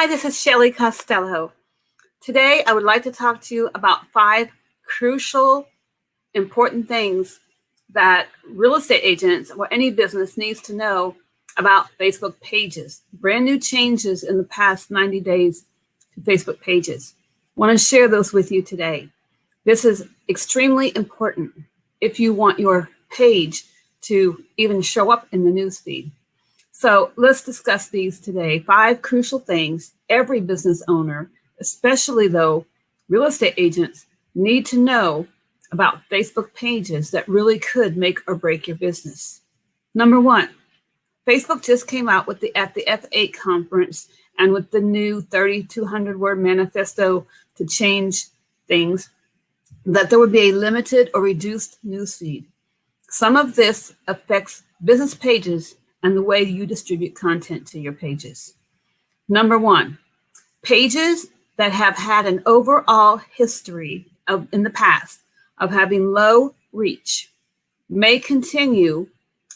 Hi, this is Shelley Costello. Today, I would like to talk to you about 5 crucial, important things that real estate agents or any business needs to know about Facebook pages. Brand new changes in the past 90 days to Facebook pages. I want to share those with you today. This is extremely important if you want your page to even show up in the newsfeed. So let's discuss these today. 5 crucial things every business owner, especially though real estate agents, need to know about Facebook pages that really could make or break your business. Number 1, Facebook just came out with at the F8 conference and with the new 3,200 word manifesto to change things, that there would be a limited or reduced newsfeed. Some of this affects business pages and the way you distribute content to your pages. Number 1, pages that have had an overall history in the past of having low reach may continue,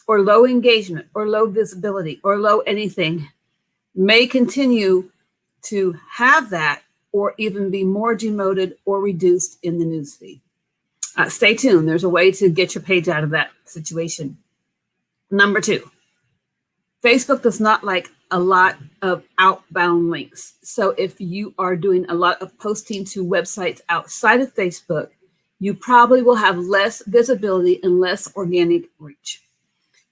or low engagement, or low visibility, or low anything, may continue to have that, or even be more demoted or reduced in the newsfeed. Stay tuned. There's a way to get your page out of that situation. Number 2, Facebook does not like a lot of outbound links. So if you are doing a lot of posting to websites outside of Facebook, you probably will have less visibility and less organic reach.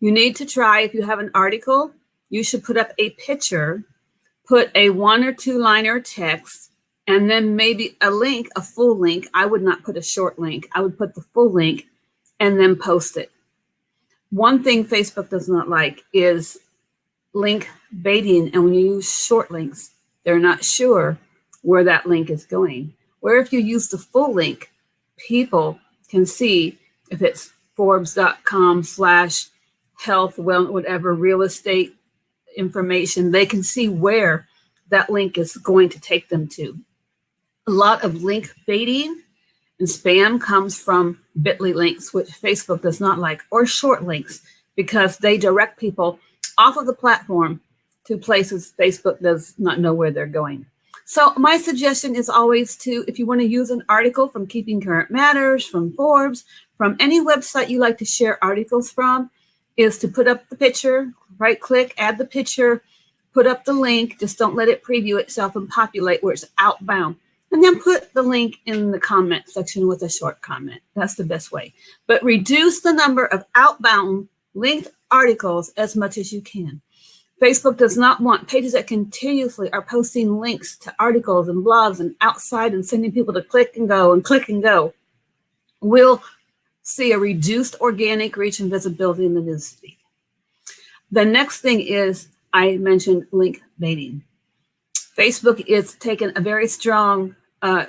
You need to try, if you have an article, you should put up a picture, put a 1 or 2 liner text, and then maybe a link, a full link. I would not put a short link. I would put the full link and then post it. One thing Facebook does not like is link baiting, and when you use short links, they're not sure where that link is going. Where if you use the full link, people can see if it's Forbes.com/health, well, whatever, real estate information, they can see where that link is going to take them to. A lot of link baiting and spam comes from bit.ly links, which Facebook does not like, or short links, because they direct people off of the platform to places Facebook does not know where they're going. So my suggestion is always to, if you want to use an article from Keeping Current Matters, from Forbes, from any website you like to share articles from, is to put up the picture, right click, add the picture, put up the link, just don't let it preview itself and populate where it's outbound. And then put the link in the comment section with a short comment. That's the best way. But reduce the number of outbound linked articles as much as you can. Facebook does not want pages that continuously are posting links to articles and blogs and outside and sending people to click and go and click and go. We'll see a reduced organic reach and visibility in the newsfeed. The next thing is, I mentioned link baiting. Facebook is taking a very strong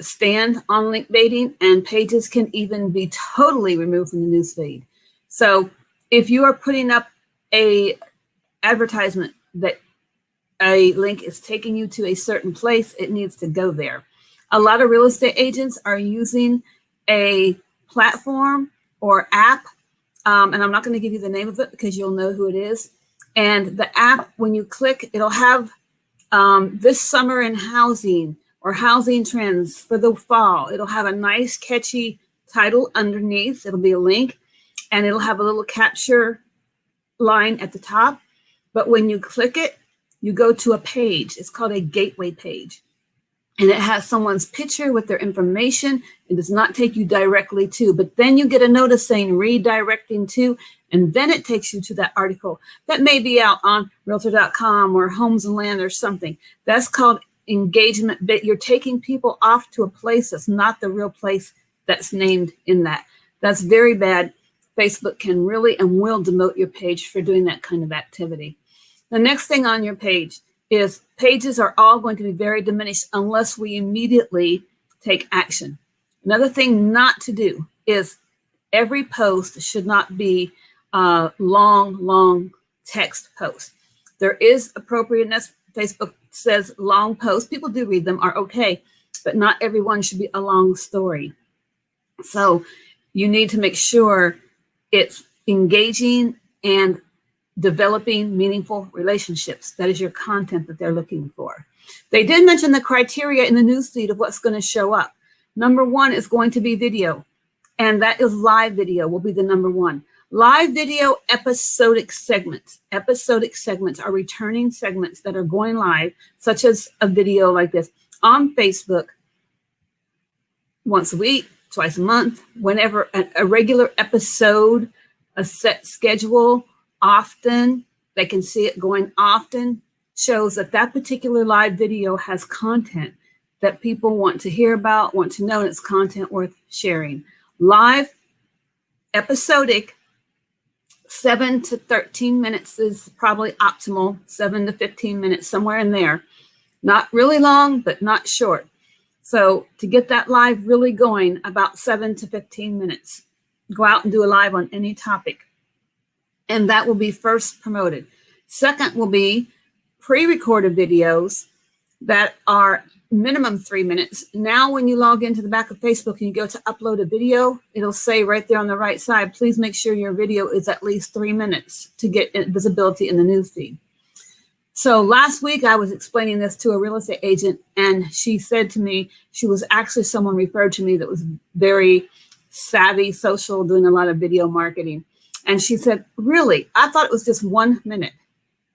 stand on link baiting, and pages can even be totally removed from the newsfeed. So if you are putting up a advertisement that a link is taking you to a certain place, it needs to go there. A lot of real estate agents are using a platform or app, and I'm not going to give you the name of it because you'll know who it is. And the app, when you click, it'll have this summer in housing or housing trends for the fall. It'll have a nice catchy title underneath. It'll be a link, and it'll have a little capture line at the top. But when you click it, you go to a page. It's called a gateway page. And it has someone's picture with their information. It does not take you directly to, but then you get a notice saying redirecting to, and then it takes you to that article that may be out on realtor.com or Homes and Land or something. That's called engagement bit. You're taking people off to a place that's not the real place that's named in that. That's very bad. Facebook can really and will demote your page for doing that kind of activity. The next thing on your page is pages are all going to be very diminished unless we immediately take action. Another thing not to do is every post should not be long text post. There is appropriateness. Facebook says long posts, people do read them, are okay, but not everyone should be a long story. So you need to make sure it's engaging and developing meaningful relationships. That is your content that they're looking for. They did mention the criteria in the newsfeed of what's going to show up. Number one is going to be video, and that is live video will be the number one. Live video episodic segments. Episodic segments are returning segments that are going live, such as a video like this on Facebook once a week, twice a month, whenever a regular episode, a set schedule, often. They can see it going often, shows that that particular live video has content that people want to hear about, want to know, and it's content worth sharing. Live, episodic, 7 to 13 minutes is probably optimal, 7 to 15 minutes, somewhere in there. Not really long, but not short. So to get that live really going, about 7 to 15 minutes. Go out and do a live on any topic. And that will be first promoted. Second will be pre-recorded videos that are minimum 3 minutes. Now, when you log into the back of Facebook and you go to upload a video, it'll say right there on the right side, please make sure your video is at least 3 minutes to get visibility in the newsfeed. So last week I was explaining this to a real estate agent, and she said to me, she was actually someone referred to me that was very savvy, social, doing a lot of video marketing. And she said, really? I thought it was just 1 minute.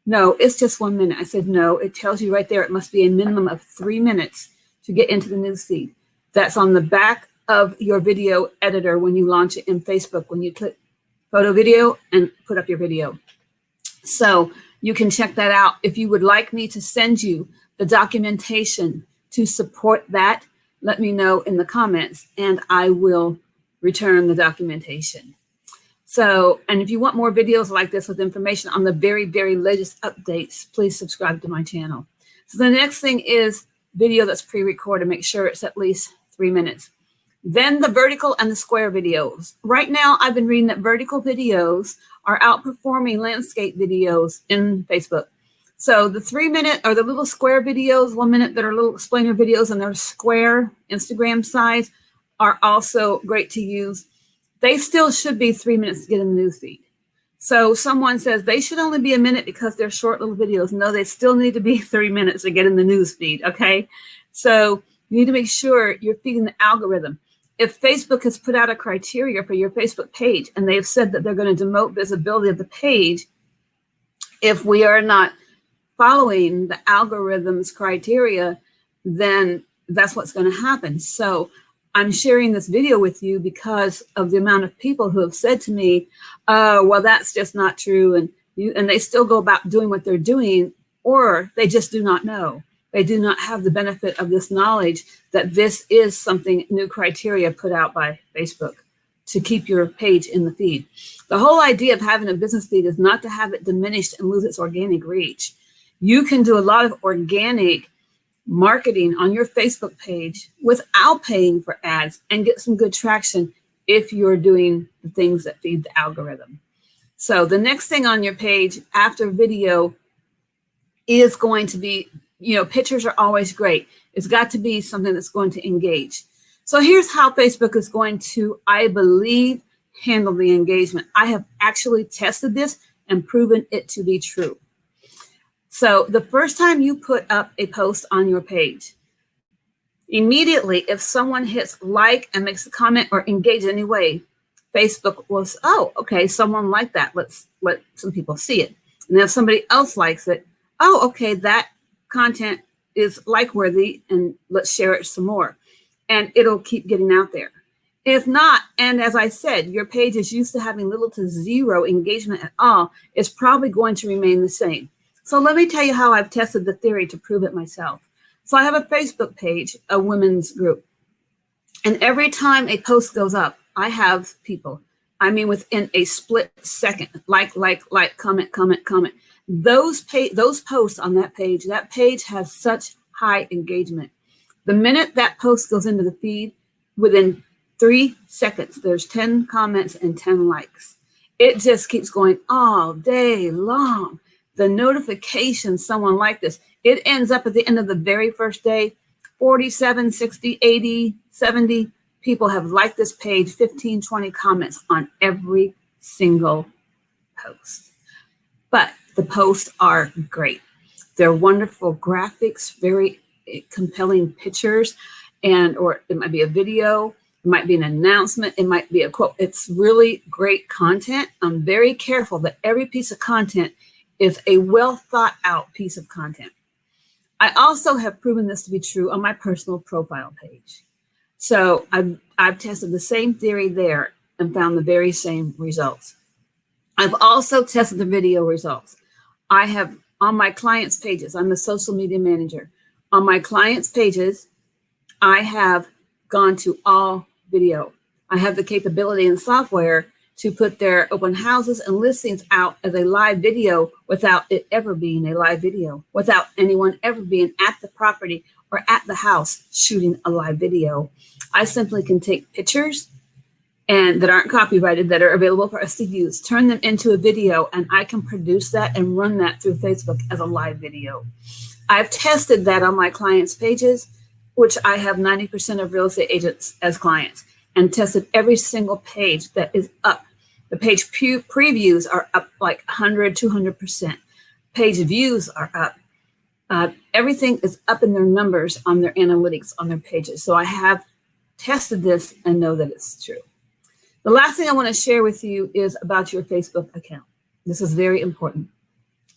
No, it's just 1 minute. I said, no, it tells you right there it must be a minimum of 3 minutes to get into the newsfeed. That's on the back of your video editor when you launch it in Facebook, when you click photo video and put up your video. So you can check that out. If you would like me to send you the documentation to support that, let me know in the comments and I will return the documentation. So, and if you want more videos like this with information on the very, very latest updates, please subscribe to my channel. So the next thing is video that's pre-recorded. Make sure it's at least 3 minutes. Then the vertical and the square videos. Right now, I've been reading that vertical videos are outperforming landscape videos in Facebook. So the 3 minute or the little square videos, 1 minute that are little explainer videos and they're square Instagram size are also great to use. They still should be 3 minutes to get in the newsfeed. So someone says they should only be a minute because they're short little videos. No, they still need to be 3 minutes to get in the newsfeed, okay? So you need to make sure you're feeding the algorithm. If Facebook has put out a criteria for your Facebook page and they've said that they're going to demote visibility of the page, if we are not following the algorithm's criteria, then that's what's going to happen. So I'm sharing this video with you because of the amount of people who have said to me, well, that's just not true. And they still go about doing what they're doing, or they just do not know. They do not have the benefit of this knowledge that this is something, new criteria put out by Facebook to keep your page in the feed. The whole idea of having a business feed is not to have it diminished and lose its organic reach. You can do a lot of organic marketing on your Facebook page without paying for ads and get some good traction if you're doing the things that feed the algorithm. So the next thing on your page after video is going to be, pictures are always great. It's got to be something that's going to engage. So here's how Facebook is going to, I believe, handle the engagement. I have actually tested this and proven it to be true. So the first time you put up a post on your page, immediately, if someone hits like and makes a comment or engage in any way, Facebook will say, oh, okay, someone liked that. Let's let some people see it. And if somebody else likes it, oh, okay, that content is like-worthy and let's share it some more. And it'll keep getting out there. If not, and as I said, your page is used to having little to zero engagement at all, it's probably going to remain the same. So let me tell you how I've tested the theory to prove it myself. So I have a Facebook page, a women's group. And every time a post goes up, I have people, within a split second, like, comment. Those posts on that page has such high engagement. The minute that post goes into the feed, within 3 seconds, there's 10 comments and 10 likes. It just keeps going all day long. The notification someone liked this, it ends up at the end of the very first day, 47, 60, 80, 70 people have liked this page, 15, 20 comments on every single post. But the posts are great. They're wonderful graphics, very compelling pictures, or it might be a video, it might be an announcement, it might be a quote. It's really great content. I'm very careful that every piece of content is a well thought out piece of content. I also have proven this to be true on my personal profile page. So I've tested the same theory there and found the very same results. I've also tested the video results. I have on my clients' pages, I'm the social media manager. On my clients' pages, I have gone to all video. I have the capability and software to put their open houses and listings out as a live video without it ever being a live video, without anyone ever being at the property or at the house shooting a live video. I simply can take pictures and that aren't copyrighted, that are available for us to use, turn them into a video, and I can produce that and run that through Facebook as a live video. I've tested that on my clients' pages, which I have 90% of real estate agents as clients, and tested every single page that is up. The page previews are up like 100, 200%. Page views are up. Everything is up in their numbers on their analytics on their pages. So I have tested this and know that it's true. The last thing I want to share with you is about your Facebook account. This is very important.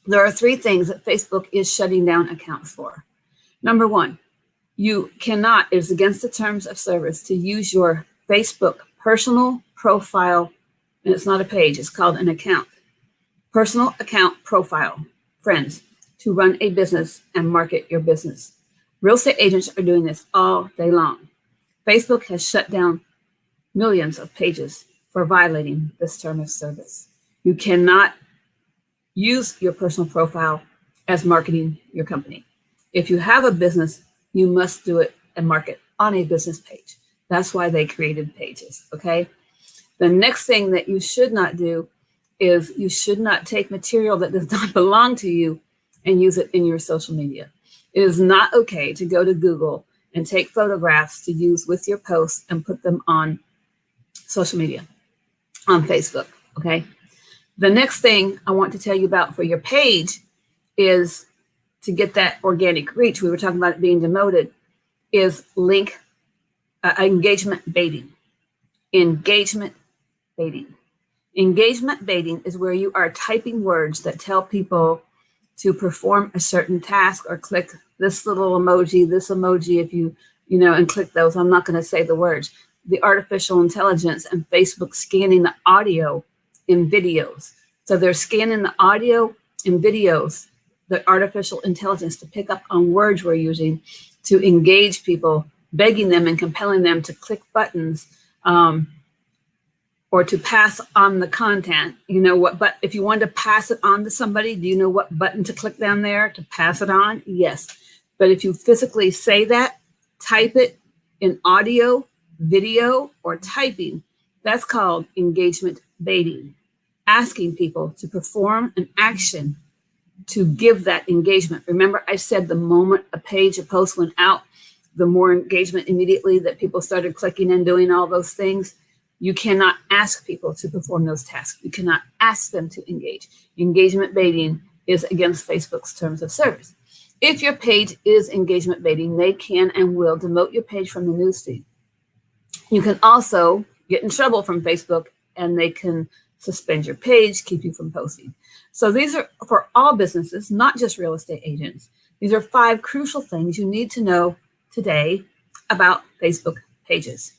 There are 3 things that Facebook is shutting down accounts for. Number 1, you cannot, it is against the terms of service to use your Facebook personal profile, and it's not a page, it's called an account. Personal account profile, friends, to run a business and market your business. Real estate agents are doing this all day long. Facebook has shut down millions of pages for violating this term of service. You cannot use your personal profile as marketing your company. If you have a business, you must do it and market on a business page. That's why they created pages, okay? The next thing that you should not do is you should not take material that does not belong to you and use it in your social media. It is not okay to go to Google and take photographs to use with your posts and put them on social media, on Facebook, okay? The next thing I want to tell you about for your page is to get that organic reach. We were talking about it being demoted, is link engagement baiting. Engagement baiting. Engagement baiting is where you are typing words that tell people to perform a certain task or click this little emoji, this emoji, if you know, and click those. I'm not going to say the words. The artificial intelligence and Facebook scanning the audio in videos. So they're scanning the audio in videos, the artificial intelligence, to pick up on words we're using to engage people, begging them and compelling them to click buttons or to pass on the content. You know what, but if you want to pass it on to somebody, do you know what button to click down there to pass it on? Yes. But if you physically say that, type it in audio, video, or typing, that's called engagement baiting. Asking people to perform an action to give that engagement. Remember, I said the moment a page, a post went out, the more engagement immediately that people started clicking and doing all those things. You cannot ask people to perform those tasks. You cannot ask them to engage. Engagement baiting is against Facebook's terms of service. If your page is engagement baiting, they can and will demote your page from the newsfeed. You can also get in trouble from Facebook, and they can suspend your page, keep you from posting. So these are for all businesses, not just real estate agents. These are 5 crucial things you need to know today about Facebook pages.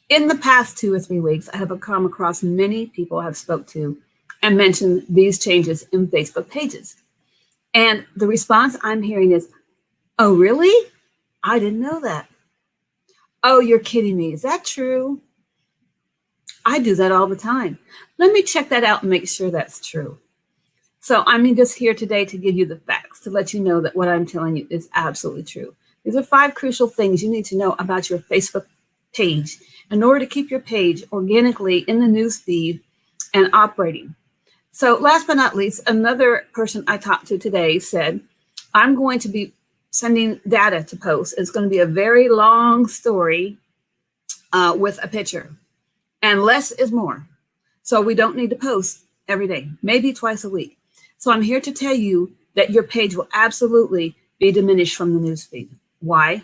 In the past 2 or 3 weeks, I have come across many people I have spoke to and mentioned these changes in Facebook pages. And the response I'm hearing is, oh, really? I didn't know that. Oh, you're kidding me. Is that true? I do that all the time. Let me check that out and make sure that's true. So I'm just here today to give you the facts, to let you know that what I'm telling you is absolutely true. These are 5 crucial things you need to know about your Facebook page in order to keep your page organically in the news feed and operating. So last but not least, another person I talked to today said, I'm going to be sending data to post. It's going to be a very long story with a picture, and less is more. So we don't need to post every day, maybe twice a week. So I'm here to tell you that your page will absolutely be diminished from the newsfeed. Why?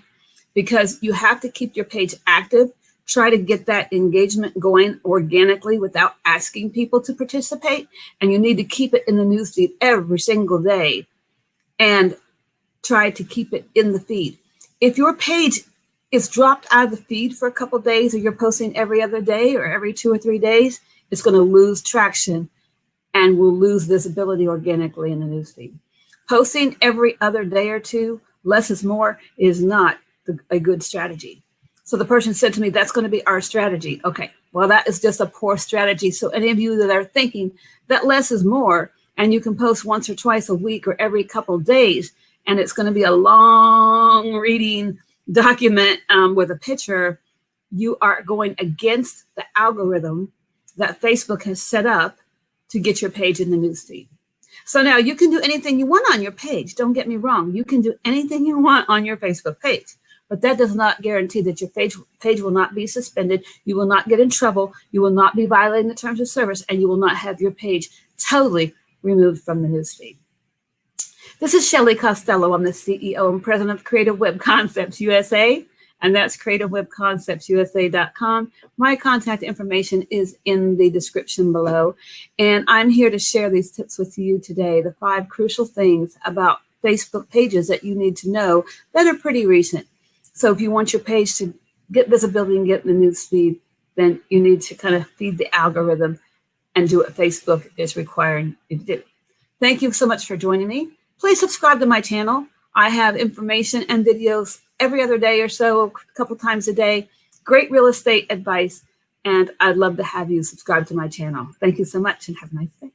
Because you have to keep your page active. Try to get that engagement going organically without asking people to participate. And you need to keep it in the newsfeed every single day and try to keep it in the feed. If your page is dropped out of the feed for a couple of days, or you're posting every other day or every 2 or 3 days, it's going to lose traction and will lose visibility organically in the newsfeed. Posting every other day or two, less is more, is not a good strategy. So the person said to me, that's going to be our strategy. Okay, well, that is just a poor strategy. So any of you that are thinking that less is more, and you can post once or twice a week or every couple of days, and it's going to be a long reading document with a picture, you are going against the algorithm that Facebook has set up to get your page in the newsfeed. So now you can do anything you want on your page. Don't get me wrong. You can do anything you want on your Facebook page, but that does not guarantee that your page will not be suspended. You will not get in trouble. You will not be violating the terms of service, and you will not have your page totally removed from the newsfeed. This is Shelley Costello. I'm the CEO and president of Creative Web Concepts USA, and that's creativewebconceptsusa.com. My contact information is in the description below, and I'm here to share these tips with you today, the 5 crucial things about Facebook pages that you need to know that are pretty recent. So if you want your page to get visibility and get in the newsfeed, then you need to kind of feed the algorithm and do what Facebook is requiring you to do. Thank you so much for joining me. Please subscribe to my channel. I have information and videos every other day or so, a couple times a day. Great real estate advice, and I'd love to have you subscribe to my channel. Thank you so much and have a nice day.